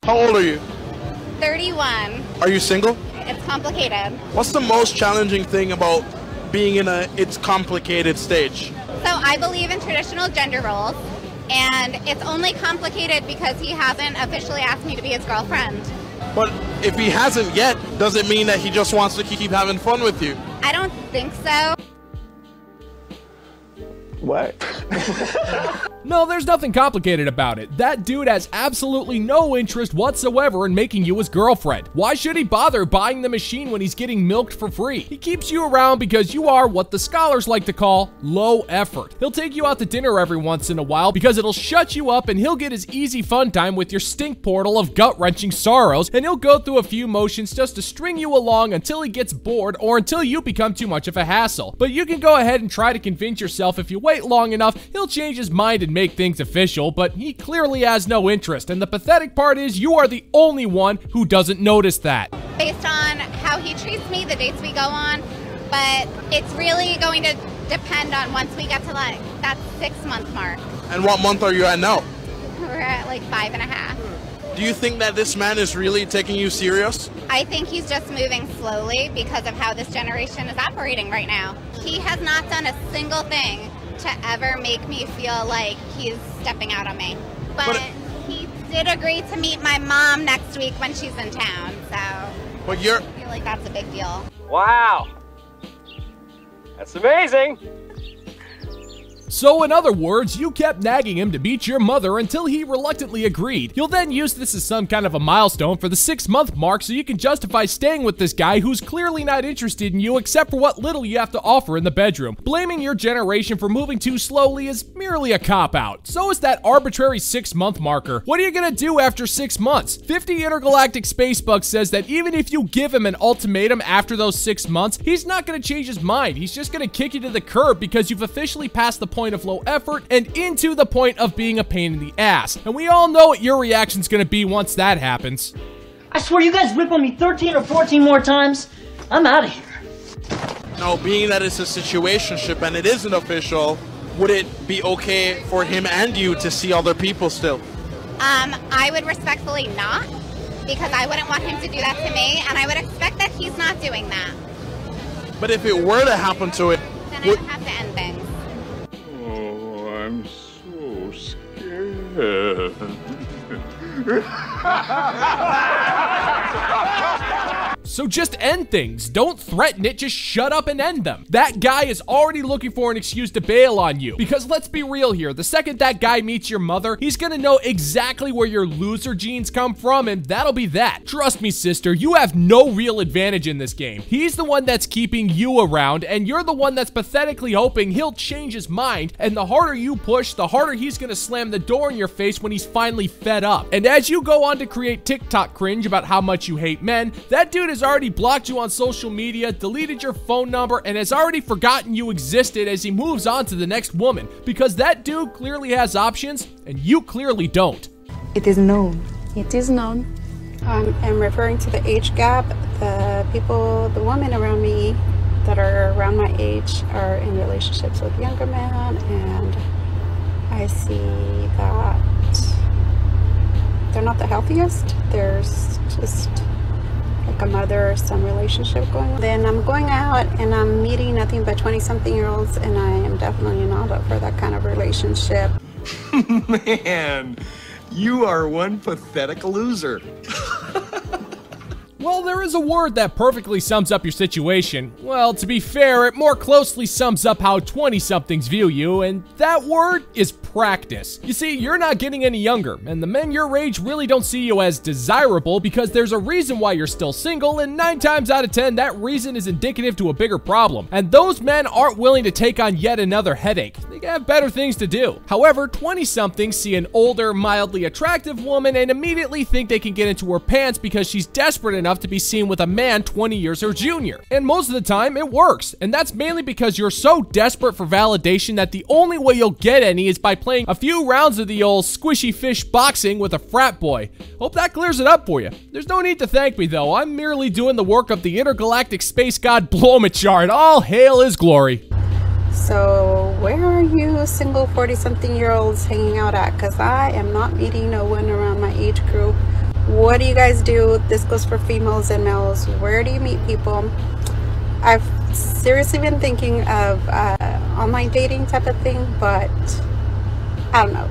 How old are you? 31. Are you single? It's complicated. What's the most challenging thing about being in a it's complicated stage? So I believe in traditional gender roles, and it's only complicated because he hasn't officially asked me to be his girlfriend. But if he hasn't yet, does it mean that he just wants to keep having fun with you? I don't think so. What? No, there's nothing complicated about it. That dude has absolutely no interest whatsoever in making you his girlfriend. Why should he bother buying the machine when he's getting milked for free? He keeps you around because you are what the scholars like to call low effort. He'll take you out to dinner every once in a while because it'll shut you up, and he'll get his easy fun time with your stink portal of gut-wrenching sorrows, and he'll go through a few motions just to string you along until he gets bored or until you become too much of a hassle. But you can go ahead and try to convince yourself if you wait long enough, he'll change his mind and make things official, but he clearly has no interest, and the pathetic part is you are the only one who doesn't notice that. Based on how he treats me, the dates we go on, but it's really going to depend on once we get to like that 6-month mark. And what month are you at now? We're at like 5.5. Do you think that this man is really taking you serious? I think he's just moving slowly because of how this generation is operating right now. He has not done a single thing to ever make me feel like he's stepping out on me. But he did agree to meet my mom next week when she's in town, so But I feel like that's a big deal. Wow. That's amazing. So in other words, you kept nagging him to meet your mother until he reluctantly agreed. You'll then use this as some kind of a milestone for the 6-month mark so you can justify staying with this guy who's clearly not interested in you except for what little you have to offer in the bedroom. Blaming your generation for moving too slowly is merely a cop-out. So is that arbitrary 6-month marker. What are you gonna do after 6 months? 50 Intergalactic Spacebug says that even if you give him an ultimatum after those 6 months, he's not gonna change his mind. He's just gonna kick you to the curb because you've officially passed the point of low effort and into the point of being a pain in the ass. And we all know what your reaction's gonna be once that happens. I swear you guys rip on me 13 or 14 more times, I'm out of here. Now, being that it's a situationship and it isn't official, would it be okay for him and you to see other people still? I would respectfully not, because I wouldn't want him to do that to me, and I would expect that he's not doing that. But if it were to happen to it, Then I would have to end things. Oh, I'm so scared. So just end things. Don't threaten it, just shut up and end them. That guy is already looking for an excuse to bail on you. Because let's be real here, the second that guy meets your mother, he's gonna know exactly where your loser genes come from, and that'll be that. Trust me, sister, you have no real advantage in this game. He's the one that's keeping you around, and you're the one that's pathetically hoping he'll change his mind, and the harder you push, the harder he's gonna slam the door in your face when he's finally fed up. And as you go on to create TikTok cringe about how much you hate men, that dude has already blocked you on social media, deleted your phone number, and has already forgotten you existed as he moves on to the next woman, because that dude clearly has options and you clearly don't. It is known. It is known. I'm referring to the age gap. The women around me that are around my age are in relationships with younger men, and I see that they're not the healthiest. There's just like a mother-son relationship going on. Then I'm going out and I'm meeting nothing but 20-something-year-olds, and I am definitely not up for that kind of relationship. Man, you are one pathetic loser. Well, there is a word that perfectly sums up your situation. Well, to be fair, it more closely sums up how 20-somethings view you, and that word is practice. You see, you're not getting any younger, and the men your age really don't see you as desirable because there's a reason why you're still single, and 9 times out of 10, that reason is indicative to a bigger problem. And those men aren't willing to take on yet another headache. They have better things to do. However, 20-somethings see an older, mildly attractive woman and immediately think they can get into her pants because she's desperate enough to be seen with a man 20 years her junior. And most of the time, it works. And that's mainly because you're so desperate for validation that the only way you'll get any is by playing a few rounds of the old squishy fish boxing with a frat boy. Hope that clears it up for you. There's no need to thank me though. I'm merely doing the work of the intergalactic space god Blomachard. All hail his glory. So where are you single 40-something-year-olds hanging out at? Because I am not meeting no one around my age group What do you guys do? This goes for females and males. Where do you meet people? I've seriously been thinking of online dating type of thing, but I don't know.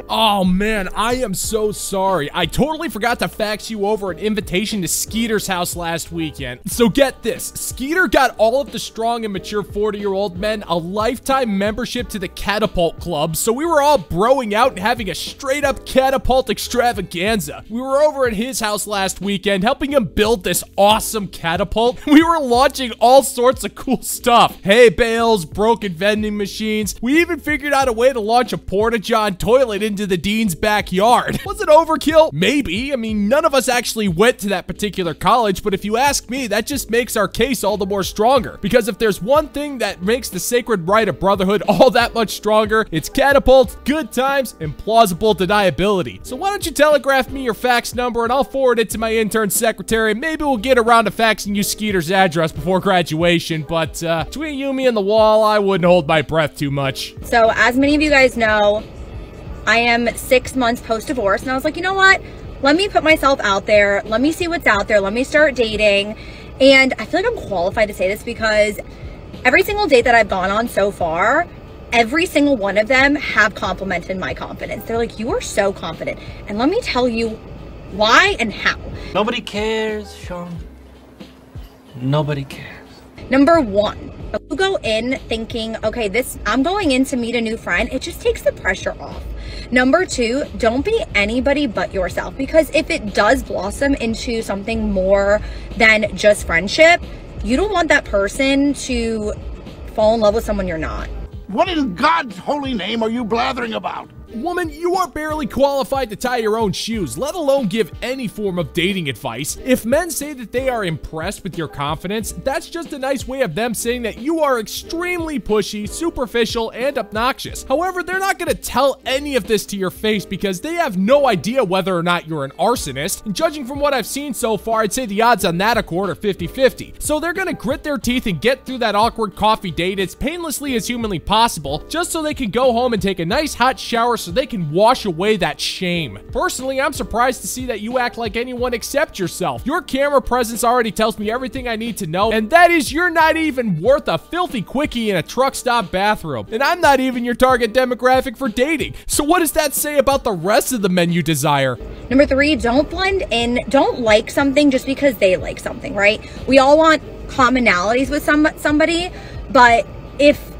Oh man, I am so sorry. I totally forgot to fax you over an invitation to Skeeter's house last weekend. So get this, Skeeter got all of the strong and mature 40-year-old men a lifetime membership to the Catapult Club, so we were all broing out and having a straight up catapult extravaganza. We were over at his house last weekend helping him build this awesome catapult. We were launching all sorts of cool stuff. Hay bales, broken vending machines. We even figured out a way to launch a porta-john toilet into the dean's backyard. Was it overkill? Maybe. I mean, none of us actually went to that particular college, but if you ask me, that just makes our case all the more stronger. Because if there's one thing that makes the sacred right of brotherhood all that much stronger, it's catapult, good times, and plausible deniability. So why don't you telegraph me your fax number and I'll forward it to my intern secretary. Maybe we'll get around to faxing you Skeeter's address before graduation, but between you, me, and the wall, I wouldn't hold my breath too much. So as many of you guys know, I am 6 months post-divorce, and I was like, you know what? Let me put myself out there. Let me see what's out there. Let me start dating. And I feel like I'm qualified to say this because every single date that I've gone on so far, every single one of them have complimented my confidence. They're like, you are so confident. And let me tell you why and how. Nobody cares, Sean. Nobody cares. Number one, if you go in thinking, okay, I'm going in to meet a new friend, it just takes the pressure off. Number two, don't be anybody but yourself, because if it does blossom into something more than just friendship, you don't want that person to fall in love with someone you're not. What in God's holy name are you blathering about? Woman, you are barely qualified to tie your own shoes, let alone give any form of dating advice. If men say that they are impressed with your confidence, that's just a nice way of them saying that you are extremely pushy, superficial, and obnoxious. However, they're not going to tell any of this to your face because they have no idea whether or not you're an arsonist. And judging from what I've seen so far, I'd say the odds on that accord are 50-50. So they're going to grit their teeth and get through that awkward coffee date as painlessly as humanly possible, just so they can go home and take a nice hot shower so they can wash away that shame. Personally, I'm surprised to see that you act like anyone except yourself. Your camera presence already tells me everything I need to know, and that is you're not even worth a filthy quickie in a truck stop bathroom. And I'm not even your target demographic for dating. So what does that say about the rest of the men you desire? Number three, don't blend in. Don't like something just because they like something, right? We all want commonalities with somebody, but if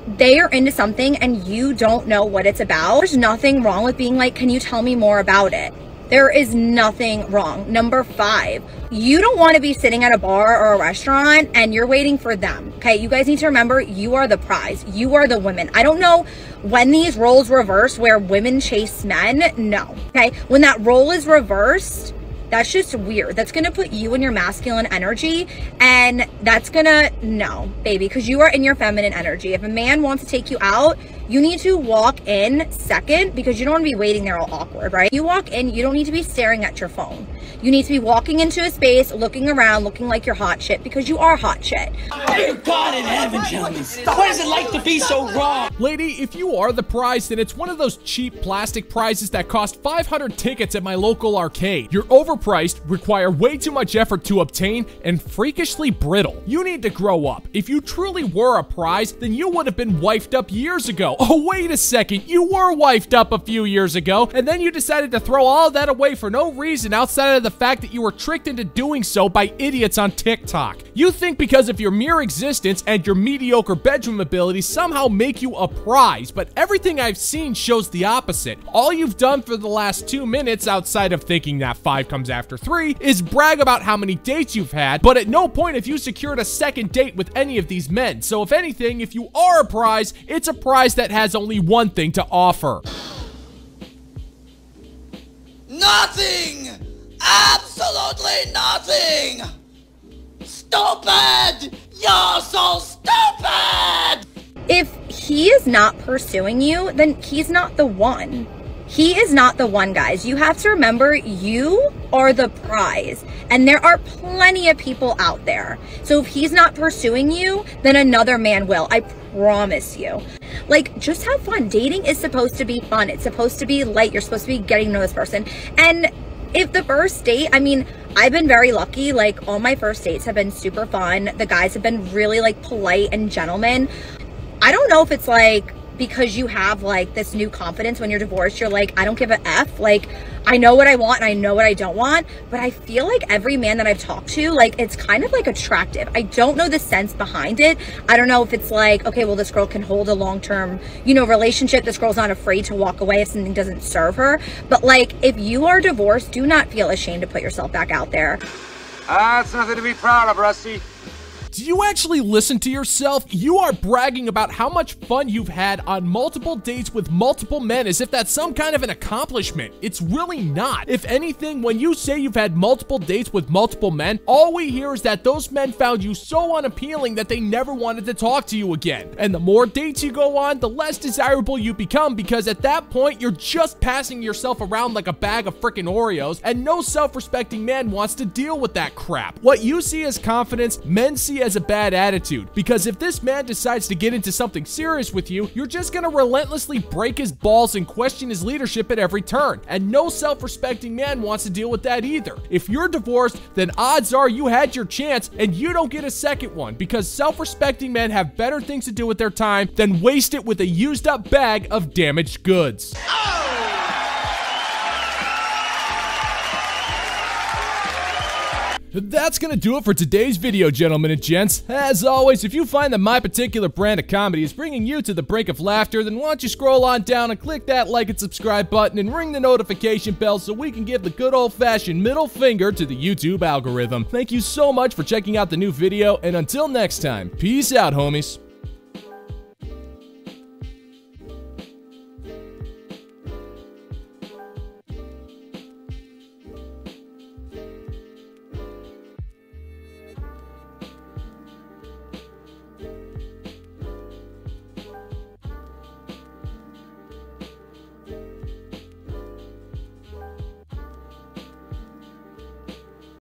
they are into something and you don't know what it's about, there's nothing wrong with being like, can you tell me more about it? There is nothing wrong. Number five, you don't want to be sitting at a bar or a restaurant and you're waiting for them. Okay, you guys need to remember, you are the prize. You are the women. I don't know when these roles reverse where women chase men. No. Okay, when that role is reversed, that's just weird. That's gonna put you in your masculine energy, and that's gonna, no, baby, because you are in your feminine energy. If a man wants to take you out, you need to walk in second, because you don't want to be waiting there all awkward, right? You walk in, you don't need to be staring at your phone. You need to be walking into a space, looking around, looking like you're hot shit, because you are hot shit. Dear God in heaven, tell me, what is it like to be so wrong? Lady, if you are the prize, then it's one of those cheap plastic prizes that cost 500 tickets at my local arcade. You're overpriced, require way too much effort to obtain, and freakishly brittle. You need to grow up. If you truly were a prize, then you would have been wifed up years ago. Oh, wait a second, you were wifed up a few years ago, and then you decided to throw all of that away for no reason outside of the fact that you were tricked into doing so by idiots on TikTok. You think because of your mere existence and your mediocre bedroom abilities somehow make you a prize, but everything I've seen shows the opposite. All you've done for the last 2 minutes, outside of thinking that 5 comes after 3, is brag about how many dates you've had, but at no point have you secured a second date with any of these men. So if anything, if you are a prize, it's a prize that has only one thing to offer. Nothing! Absolutely nothing! Stupid! You're so stupid! If he is not pursuing you, then he's not the one. He is not the one, guys. You have to remember, you are the prize. And there are plenty of people out there. So if he's not pursuing you, then another man will. I promise you. Like, just have fun. Dating is supposed to be fun. It's supposed to be light. You're supposed to be getting to know this person. And if the first date, I mean, I've been very lucky. Like, all my first dates have been super fun. The guys have been really, like, polite and gentlemen. I don't know if it's, like, because you have, like, this new confidence when you're divorced. You're like, I don't give a F. Like, I know what I want and I know what I don't want. But I feel like every man that I've talked to, like, it's kind of, like, attractive. I don't know the sense behind it. I don't know if it's like, okay, well, this girl can hold a long-term, you know, relationship. This girl's not afraid to walk away if something doesn't serve her. But, like, if you are divorced, do not feel ashamed to put yourself back out there. That's nothing to be proud of, Rusty. Do you actually listen to yourself? You are bragging about how much fun you've had on multiple dates with multiple men as if that's some kind of an accomplishment. It's really not. If anything, when you say you've had multiple dates with multiple men, all we hear is that those men found you so unappealing that they never wanted to talk to you again. And the more dates you go on, the less desirable you become, because at that point, you're just passing yourself around like a bag of frickin' Oreos, and no self-respecting man wants to deal with that crap. What you see as confidence, men see as a bad attitude, because if this man decides to get into something serious with you, you're just gonna relentlessly break his balls and question his leadership at every turn, and no self-respecting man wants to deal with that either. If you're divorced, then odds are you had your chance and you don't get a second one, because self-respecting men have better things to do with their time than waste it with a used up bag of damaged goods. That's gonna do it for today's video, gentlemen and gents. As always, if you find that my particular brand of comedy is bringing you to the brink of laughter, then why don't you scroll on down and click that like and subscribe button and ring the notification bell so we can give the good old-fashioned middle finger to the YouTube algorithm. Thank you so much for checking out the new video, and until next time, peace out, homies.